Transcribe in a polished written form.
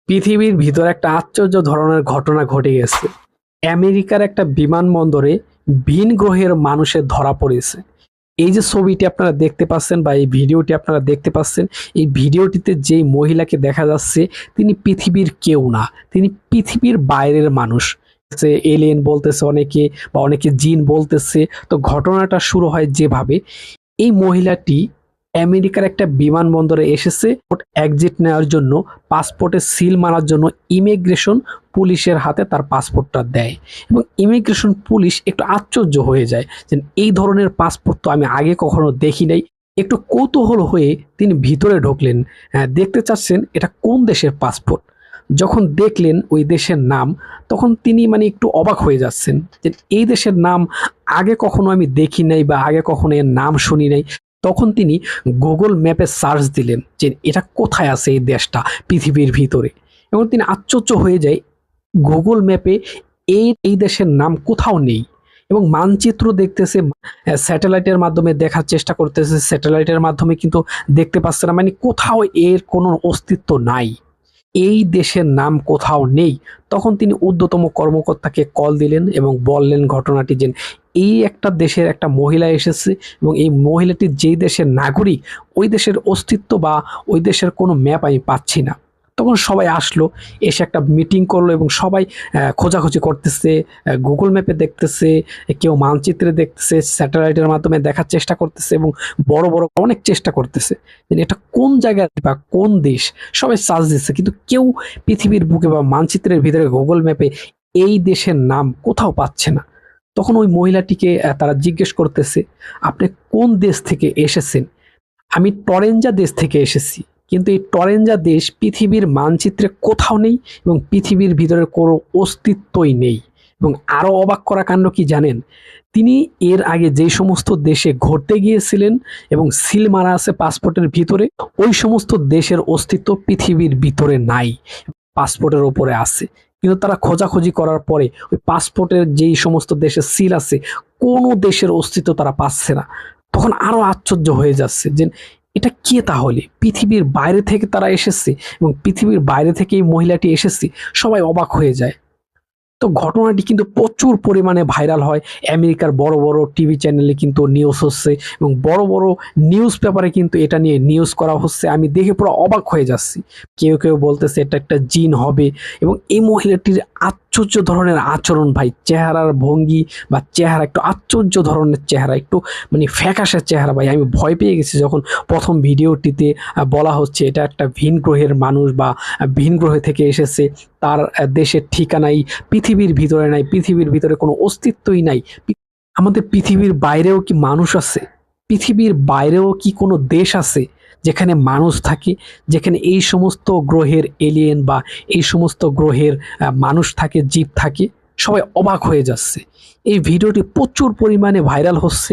পৃথিবীর ভিতরে একটা আশ্চর্য ধরনের ঘটনা ঘটে গেছে। আমেরিকার একটা বিমানবন্দরে ভিন গ্রহের মানুষের ধরা পড়েছে। এই যে ছবিটি আপনারা দেখতে পাচ্ছেন বা এই ভিডিওটি আপনারা দেখতে পাচ্ছেন, এই ভিডিওটিতে যেই মহিলাকে দেখা যাচ্ছে তিনি পৃথিবীর কেউ না, তিনি পৃথিবীর বাইরের মানুষ। সে এলিয়েন বলতেছে অনেকে বা অনেকে জিন বলতেছে। তো ঘটনাটা শুরু হয় যেভাবে, এই মহিলাটি আমেরিকার একটা বিমানবন্দরে এসেছে এক্সিট নেওয়ার জন্য, পাসপোর্টে সিল মারার জন্য ইমিগ্রেশন পুলিশের হাতে তার পাসপোর্টটা দেয় এবং ইমিগ্রেশন পুলিশ একটু আশ্চর্য হয়ে যায় যে এই ধরনের পাসপোর্ট তো আমি আগে কখনো দেখি নাই। একটু কৌতূহল হয়ে তিনি ভিতরে ঢুকলেন, দেখতে চাচ্ছেন এটা কোন দেশের পাসপোর্ট। যখন দেখলেন ওই দেশের নাম, তখন তিনি একটু অবাক হয়ে যাচ্ছেন যে এই দেশের নাম আগে কখনো আমি দেখি নাই বা আগে কখনো এর নাম শুনি নাই। তখন তিনি গুগল ম্যাপে সার্চ দিলেন যে এটা কোথায় আছে এই দেশটা পৃথিবীর ভিতরে, এবং তিনি আশ্চর্য হয়ে যায় গুগল ম্যাপে এই দেশের নাম কোথাও নেই। এবং মানচিত্র দেখতেছে, স্যাটেলাইটের মাধ্যমে দেখার চেষ্টা করতেছে, স্যাটেলাইটের মাধ্যমে কিন্তু দেখতে পাচ্ছে না, কোথাও এর কোনো অস্তিত্ব নাই, এই দেশের নাম কোথাও নেই। তখন তিনি ঊর্ধ্বতম কর্মকর্তাকে কল দিলেন এবং বললেন ঘটনাটি, যে এই একটা দেশের একটা মহিলা এসেছে এবং এই মহিলাটি যেই দেশের নাগরিক, ওই দেশের অস্তিত্ব বা ওই দেশের কোনো ম্যাপ আমি পাচ্ছি না। তখন সবাই আসলো, এসে একটা মিটিং করলো এবং সবাই খোঁজাখুঁজি করতেছে, গুগল ম্যাপে দেখতেছে, কেউ মানচিত্রে দেখতেছে, স্যাটেলাইটের মাধ্যমে দেখার চেষ্টা করতেছে এবং বড় বড় অনেক চেষ্টা করতেছে যে এটা কোন জায়গায় বা কোন দেশ। সবাই সার্চ দিচ্ছে, কিন্তু কেউ পৃথিবীর বুকে বা মানচিত্রের ভিতরে গুগল ম্যাপে এই দেশের নাম কোথাও পাচ্ছে না। তখন ওই মহিলাটিকে তারা জিজ্ঞেস করতেছে, আপনি কোন দেশ থেকে এসেছেন? আমি টরেঞ্জা দেশ থেকে এসেছি, কিন্তু এই টরেঞ্জা দেশ পৃথিবীর মানচিত্রে কোথাও নেই এবং পৃথিবীর ভিতরে কোনো অস্তিত্বই নেই। এবং আরো অবাক করা কাণ্ড কি জানেন, তিনি এর আগে যে সমস্ত দেশে ঘুরতে গিয়েছিলেন এবং সিল মারা আছে পাসপোর্টের ভিতরে, ওই সমস্ত দেশের অস্তিত্ব পৃথিবীর ভিতরে নাই, পাসপোর্টের ওপরে আছে। কিন্তু তারা খোঁজাখুঁজি করার পরে ওই পাসপোর্টের যেই সমস্ত দেশের সিল আছে, কোনো দেশের অস্তিত্ব তারা পাচ্ছে না। তখন আরো আশ্চর্য হয়ে যাচ্ছে যে এটা কে, তাহলে পৃথিবীর বাইরে থেকে তারা এসেছে এবং পৃথিবীর বাইরে থেকে এই মহিলাটি এসেছে। সবাই অবাক হয়ে যায়। তো ঘটনাটি কিন্তু প্রচুর পরিমাণে ভাইরাল হয়, আমেরিকার বড় বড় টিভি চ্যানেলে কিন্তু নিউজ হচ্ছে এবং বড় বড় নিউজ পেপারে কিন্তু এটা নিয়ে নিউজ করা হচ্ছে। আমি দেখে পুরো অবাক হয়ে যাচ্ছি। কেউ কেউ বলতেছে এটা একটা জিন হবে। এবং এই মহিলাটির আশ্চর্য ধরনের আচরণ ভাই, চেহারার ভঙ্গি বা চেহারা একটু আশ্চর্য ধরনের চেহারা, একটু ফ্যাকাশে চেহারা ভাই। আমি ভয় পেয়ে গেছি যখন প্রথম ভিডিওটিতে বলা হচ্ছে এটা একটা ভিন গ্রহের মানুষ বা ভিন গ্রহ থেকে এসেছে, তার দেশের ঠিকানাই পৃথিবীর ভিতরে নাই, পৃথিবীর ভিতরে কোনো অস্তিত্বই নাই। আমাদের পৃথিবীর বাইরেও কি মানুষ আছে? পৃথিবীর বাইরেও কি কোনো দেশ আছে যেখানে মানুষ থাকে, যেখানে এই সমস্ত গ্রহের এলিয়েন বা এই সমস্ত গ্রহের মানুষ থাকে, জীব থাকে? সবাই অবাক হয়ে যাচ্ছে। এই ভিডিওটি প্রচুর পরিমাণে ভাইরাল হচ্ছে।